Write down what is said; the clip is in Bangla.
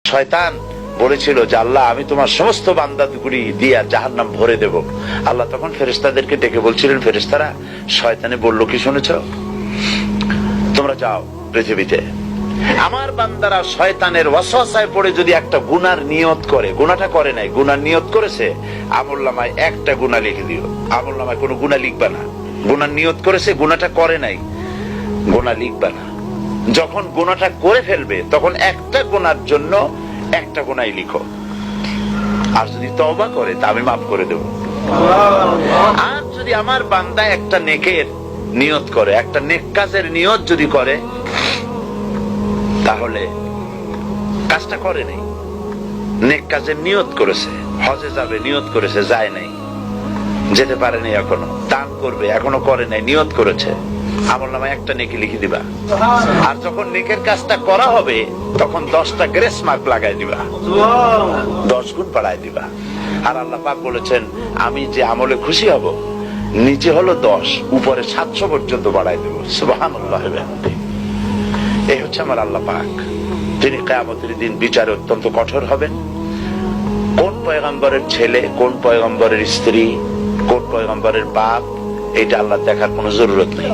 শয়তান বলেছিল যে আল্লাহ আমি তোমার সমস্ত বান্দাগুলি দিয়ে জাহান্নাম ভরে দেব। আল্লাহ তখন ফেরেশতাদেরকে ডেকে বলছিলেন, ফেরেশতারা শয়তানে বলল কি শুনেছ? তোমরা যাও পৃথিবীতে, আমার বান্দারা শয়তানের ওয়াসওয়াসায় পড়ে যদি একটা গুনার নিয়ত করে, গুনাহটা করে নাই, গুনার নিয়ত করেছে, আমলনামায় একটা গুনাহ লিখে দিও। আমলনামায় কোনো গুনাহ লিখবা না। গুনার নিয়ত করেছে, গুনাহটা করে নাই, গুনাহ লিখবা না। যখন গুনাহটা করে ফেলবে তখন একটা গুনার জন্য একটা গুনাহই লিখো, আর যদি তওবা করে তা আমি মাফ করে দেব। আর যদি আমার বান্দা একটা নেকের নিয়ত করে, একটা নেক কাজের নিয়ত যদি করে, তাহলে কাজটা করে নাই, নেক কাজের নিয়ত করেছে, হজে যাবে নিয়ত করেছে, যায় নাই, যেতে পারে নাই, এখনো দান করবে এখনো করে নাই, নিয়ত করেছে, আমলনামায় একটা নেকি লিখে দিবা। আর যখন নেকের কাজটা করা হবে তখন 10টা গ্রেস মার্ক লাগাই দিবা, 10 গুণ বাড়ায় দিবা। আর আল্লাহ পাক বলেছেন আমি যে আমলে খুশি হব, নিচে হলো 10, উপরে 700 পর্যন্ত বাড়ায় দেব। সুবহানাল্লাহ। এই হচ্ছে আমার আল্লাহ পাক। তিনি কিয়ামতের দিন বিচারে অত্যন্ত কঠোর হবেন। কোন পয়গম্বরের ছেলে, কোন পয়গম্বরের স্ত্রী, কোন পয়গম্বরের বাপ, এটা আল্লাহ দেখার কোনো জরুরত নেই।